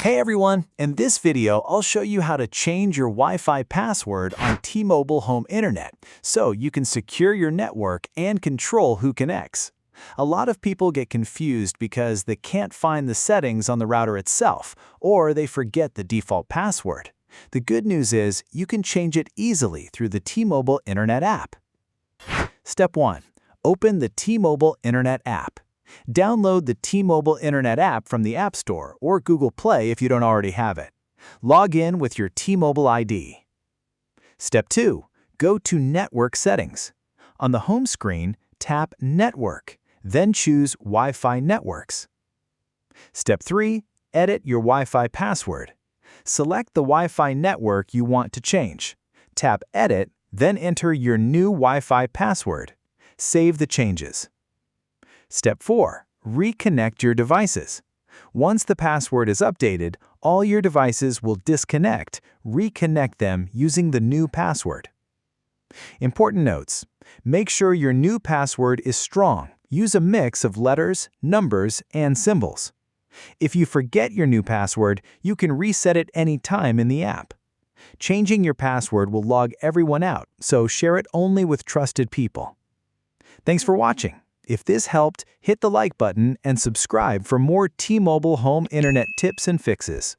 Hey everyone, in this video I'll show you how to change your Wi-Fi password on T Mobile home internet so you can secure your network and control who connects. A lot of people get confused because they can't find the settings on the router itself, or they forget the default password. The good news is you can change it easily through the T Mobile Internet app. Step 1. Open the T Mobile Internet app. Download the T Mobile Internet app from the App Store or Google Play if you don't already have it. Log in with your T Mobile ID. Step 2. Go to Network Settings. On the home screen, tap Network, then choose Wi-Fi Networks. Step 3. Edit your Wi-Fi password. Select the Wi-Fi network you want to change. Tap Edit, then enter your new Wi-Fi password. Save the changes. Step 4. Reconnect your devices. Once the password is updated, all your devices will disconnect. Reconnect them using the new password. Important notes. Make sure your new password is strong. Use a mix of letters, numbers, and symbols. If you forget your new password, you can reset it anytime in the app. Changing your password will log everyone out, so share it only with trusted people. Thanks for watching. If this helped, hit the like button and subscribe for more T Mobile home internet tips and fixes.